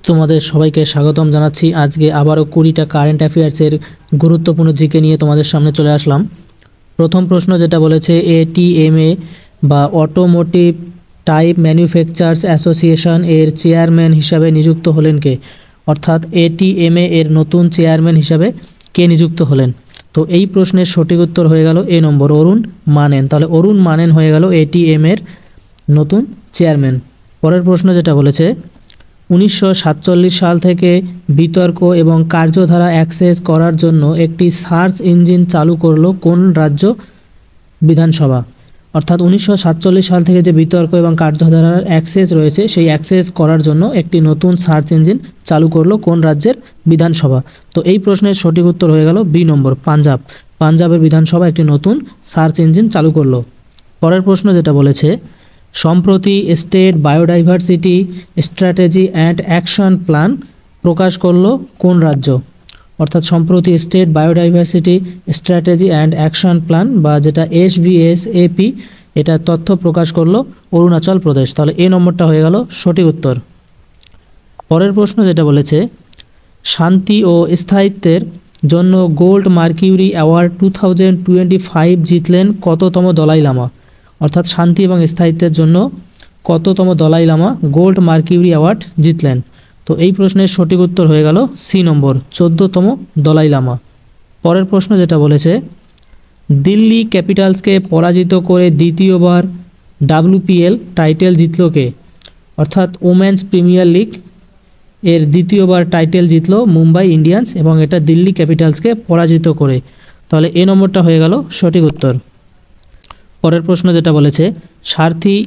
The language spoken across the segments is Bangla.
তোমাদের সবাইকে স্বাগতম জানাচ্ছি। আজকে আবারও 20টা কারেন্ট অ্যাফেয়ার্সের গুরুত্বপূর্ণ জিকে নিয়ে তোমাদের সামনে চলে আসলাম। প্রথম প্রশ্ন যেটা বলেছে, এটিএমএ বা অটোমোটিভ টাইপ ম্যানুফ্যাকচারার্স অ্যাসোসিয়েশন এর চেয়ারম্যান হিসাবে নিযুক্ত হলেন কে? অর্থাৎ এটিএমএ এর নতুন চেয়ারম্যান হিসাবে কে নিযুক্ত হলেন? তো এই প্রশ্নের সঠিক উত্তর হয়ে গেল এ নম্বর, অরুণ মানেন। তাহলে অরুণ মানেন হয়ে গেল এটিএম এর নতুন চেয়ারম্যান। পরের প্রশ্ন যেটা বলেছে, 1947 সাল থেকে বিতর্ক এবং কার্যধারা অ্যাক্সেস করার জন্য একটি সার্চ ইঞ্জিন চালু করলো কোন রাজ্য বিধানসভা? অর্থাৎ 1947 সাল থেকে যে বিতর্ক এবং কার্যধারার অ্যাক্সেস রয়েছে সেই অ্যাক্সেস করার জন্য একটি নতুন সার্চ ইঞ্জিন চালু করলো কোন রাজ্যের বিধানসভা? তো এই প্রশ্নের সঠিক উত্তর হয়ে গেল বি নম্বর, পাঞ্জাব। পাঞ্জাবের বিধানসভা একটি নতুন সার্চ ইঞ্জিন চালু করলো। পরের প্রশ্ন যেটা বলেছে, সম্প্রতি state biodiversity strategy and action plan প্রকাশ করলো কোন রাজ্য? অর্থাৎ সম্প্রতি state biodiversity strategy and action plan বা যেটা SBSAP, এটা তথ্য প্রকাশ করলো অরুণাচল প্রদেশ। তাহলে এ নম্বরটা হয়ে গেল সঠিক উত্তর। পরের প্রশ্ন যেটা বলেছে, শান্তি ও স্থায়িত্বের জন্য গোল্ড মার্কিউরি অ্যাওয়ার্ড 2025 জিতলেন কততম দলাই লামা? অর্থাৎ শান্তি এবং স্থায়িত্বের জন্য কততম Dalai Lama gold mercury award জিতলেন? তো এই প্রশ্নের সঠিক উত্তর হয়ে গেল সি নম্বর, 14তম দলাই লামা। পরের প্রশ্ন যেটা বলেছে, দিল্লি ক্যাপিটালসকে পরাজিত করে দ্বিতীয়বার WPL টাইটেল জিতল কে? অর্থাৎ ওমেন্স প্রিমিয়ার লিগ এর দ্বিতীয়বার টাইটেল জিতল মুম্বাই ইন্ডিয়ান্স এবং এটা দিল্লি ক্যাপিটালসকে পরাজিত করে। তাহলে এ নম্বরটা হয়ে গেল সঠিক উত্তর। পরের প্রশ্ন যেটা বলেছে, সারথি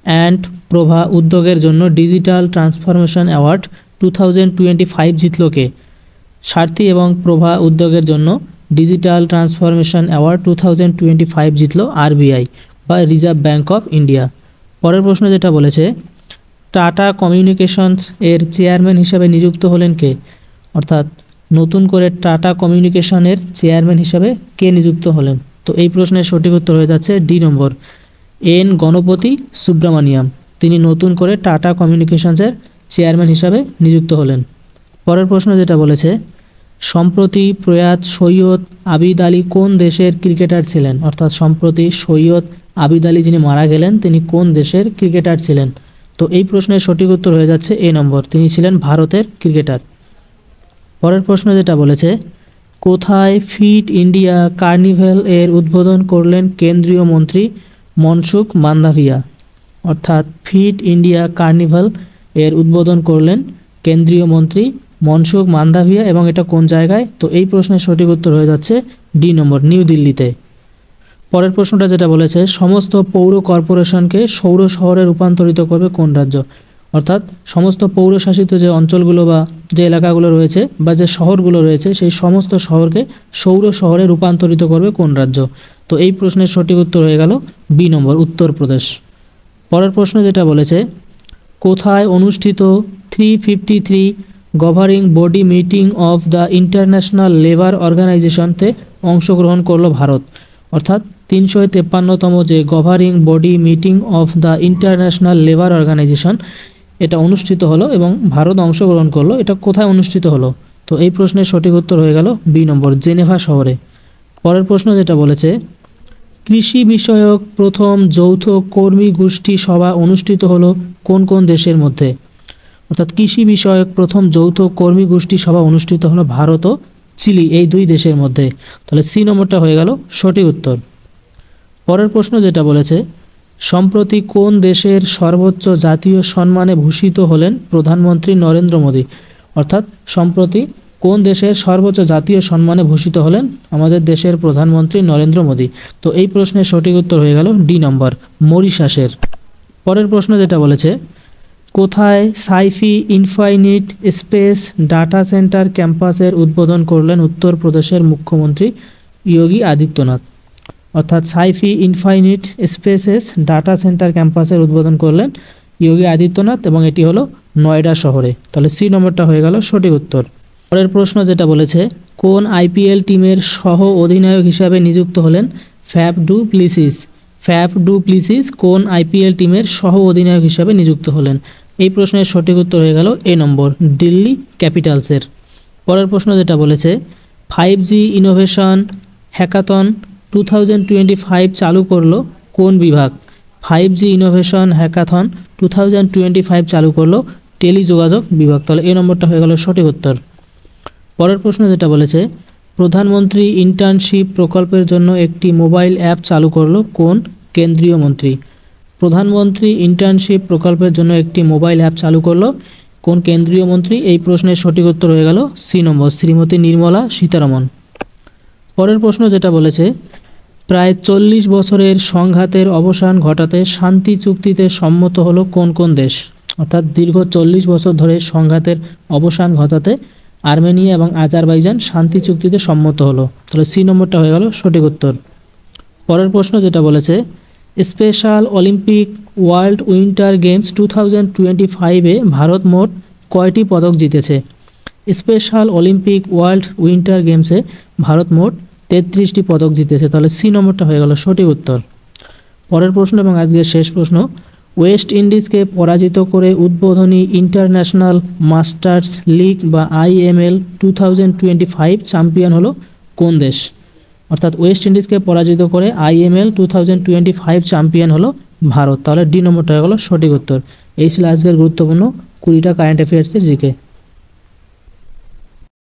অ্যান্ড প্রভা উদ্যোগের জন্য ডিজিটাল ট্রান্সফরমেশন অ্যাওয়ার্ড 2025 জিতল কে? সারথি এবং প্রভা উদ্যোগের জন্য ডিজিটাল ট্রান্সফরমেশন অ্যাওয়ার্ড 2025 জিতল RBI বা রিজার্ভ ব্যাঙ্ক অফ ইন্ডিয়া। পরের প্রশ্ন যেটা বলেছে, টাটা কমিউনিকেশনস এর চেয়ারম্যান হিসাবে নিযুক্ত হলেন কে? অর্থাৎ নতুন করে টাটা কমিউনিকেশনের চেয়ারম্যান হিসাবে কে নিযুক্ত হলেন? তো এই প্রশ্নের সঠিক উত্তর হয়ে যাচ্ছে ডি নম্বর, N গণপতি সুব্রমণিয়াম। তিনি নতুন করে টাটা কমিউনিকেশনসের চেয়ারম্যান হিসাবে নিযুক্ত হলেন। পরের প্রশ্ন যেটা বলেছে, সম্প্রতি প্রয়াত সৈয়দ আবিদ আলী কোন দেশের ক্রিকেটার ছিলেন? অর্থাৎ সম্প্রতি সৈয়দ আবিদ আলী যিনি মারা গেলেন তিনি কোন দেশের ক্রিকেটার ছিলেন? তো এই প্রশ্নের সঠিক উত্তর হয়ে যাচ্ছে এ নম্বর, তিনি ছিলেন ভারতের ক্রিকেটার। পরের প্রশ্ন যেটা বলেছে, কোথায় ফিট ইন্ডিয়া কার্নিভ্যাল এর উদ্বোধন করলেন কেন্দ্রীয় মন্ত্রী মনসুখ মান্দাভিয়া? অর্থাৎ ফিট ইন্ডিয়া কার্নিভ্যাল এর উদ্বোধন করলেন কেন্দ্রীয় মন্ত্রী মনসুখ মান্দাভিয়া এবং এটা কোন জায়গায়? তো এই প্রশ্নের সঠিক উত্তর হয়ে যাচ্ছে ডি নম্বর, নিউ দিল্লিতে। পরের প্রশ্নটা যেটা বলেছে, সমস্ত পৌর কর্পোরেশনকে সৌর শহরে রূপান্তরিত করবে কোন রাজ্য? অর্থাৎ সমস্ত পৌরশাসিত যে অঞ্চলগুলো বা যে এলাকাগুলো রয়েছে বা যে শহরগুলো রয়েছে সেই সমস্ত শহরকে সৌর শহরে রূপান্তরিত করবে কোন রাজ্য? তো এই প্রশ্নের সঠিক উত্তর হয়ে গেল বি নম্বর, উত্তরপ্রদেশ। পরের প্রশ্ন যেটা বলেছে, কোথায় অনুষ্ঠিত 353 governing body meeting of the international labour অর্গানাইজেশনতে অংশগ্রহণ করলো ভারত? অর্থাৎ 353তম যে governing body meeting of the international labour organisation এটা অনুষ্ঠিত হলো এবং ভারত অংশগ্রহণ করলো, এটা কোথায় অনুষ্ঠিত হলো? তো এই প্রশ্নের সঠিক উত্তর হয়ে গেল বি নম্বর, জেনেভা শহরে। পরের প্রশ্ন যেটা বলেছে, কৃষি বিষয়ক প্রথম যৌথ কর্মী গোষ্ঠী সভা অনুষ্ঠিত হলো কোন কোন দেশের মধ্যে? অর্থাৎ কৃষি বিষয়ক প্রথম যৌথ কর্মী গোষ্ঠী সভা অনুষ্ঠিত হলো ভারত ও চিলি এই দুই দেশের মধ্যে। তাহলে সি নম্বরটা হয়ে গেল সঠিক উত্তর। পরের প্রশ্ন যেটা বলেছে, সম্প্রতি কোন দেশের সর্বোচ্চ জাতীয় সম্মানে ভূষিত হলেন প্রধানমন্ত্রী নরেন্দ্র মোদী? অর্থাৎ সম্প্রতি কোন দেশের সর্বোচ্চ জাতীয় সম্মানে ভূষিত হলেন আমাদের দেশের প্রধানমন্ত্রী নরেন্দ্র মোদী? তো এই প্রশ্নের সঠিক উত্তর হয়ে গেল ডি নম্বর, মরিশাসের। পরের প্রশ্ন যেটা বলেছে, কোথায় sci-fi infinite space data centre ক্যাম্পাসের উদ্বোধন করলেন উত্তরপ্রদেশের মুখ্যমন্ত্রী যোগী আদিত্যনাথ? অর্থাৎ sci-fi infinite spaces data centre ক্যাম্পাসের উদ্বোধন করলেন যোগী আদিত্যনাথ এবং এটি হলো নয়ডা শহরে। তাহলে সি নম্বরটা হয়ে গেল সঠিক উত্তর। পরের প্রশ্ন যেটা বলেছে, কোন IPL টিমের সহ অধিনায়ক হিসাবে নিযুক্ত হলেন ফ্যাফ ডু প্লিসিস? ফ্যাফ ডু প্লিসিস কোন IPL টিমের সহ অধিনায়ক হিসাবে নিযুক্ত হলেন? এই প্রশ্নের সঠিক উত্তর হয়ে গেল এ নম্বর, দিল্লি ক্যাপিটালসের। পরের প্রশ্ন যেটা বলেছে 5G ইনোভেশন হ্যাকাথন 2025 চালু করলো কোন বিভাগ? 5G ইনোভেশন হ্যাকাথন 2025 চালু করলো টেলিযোগাযোগ বিভাগ। তাহলে এই নম্বরটা হয়ে গেল সঠিক উত্তর। পরের প্রশ্ন যেটা বলেছে প্রধানমন্ত্রী ইন্টার্নশিপ প্রকল্পের জন্য একটি মোবাইল অ্যাপ চালু করলো কোন কেন্দ্রীয় মন্ত্রী? প্রধানমন্ত্রী ইন্টার্নশিপ প্রকল্পের জন্য একটি মোবাইল অ্যাপ চালু করলো কোন কেন্দ্রীয় মন্ত্রী? এই প্রশ্নের সঠিক উত্তর হয়ে গেল সি নম্বর, শ্রীমতী নির্মলা সীতারামন। পরের প্রশ্ন যেটা বলেছে প্রায় 40 বছরের সংঘাতের অবসান ঘটাতে শান্তি চুক্তিতে সম্মত হলো কোন কোন দেশ? অর্থাৎ দীর্ঘ 40 বছর ধরে সংঘাতের অবসান ঘটাতে আর্মেনিয়া এবং আজারবাইজান শান্তি চুক্তিতে সম্মত হলো। তাহলে সি নম্বরটা হয়ে গেল সঠিক উত্তর। পরের প্রশ্ন যেটা বলেছে special Olympic world winter games 2025-এ ভারত মোট কয়টি পদক জিতেছে? স্পেশাল অলিম্পিক ওয়ার্ল্ড উইন্টার গেমসে ভারত মোট 33টি পদক জিতেছে। তাহলে সি নম্বরটা হয়ে গেল সঠিক উত্তর। পরের প্রশ্ন এবং আজকের শেষ প্রশ্ন ওয়েস্ট ইন্ডিজকে পরাজিত করে উদ্বোধনী ইন্টারন্যাশনাল মাস্টার্স লিগ বা IML 2025 চ্যাম্পিয়ন হলো কোন দেশ? অর্থাৎ ওয়েস্ট ইন্ডিজকে পরাজিত করে IML 2025 চ্যাম্পিয়ন হলো ভারত। তাহলে ডি নম্বরটা হয়ে গেল সঠিক উত্তর। এই ছিল আজকের গুরুত্বপূর্ণ 20টা কারেন্ট অ্যাফেয়ার্সের জিকে।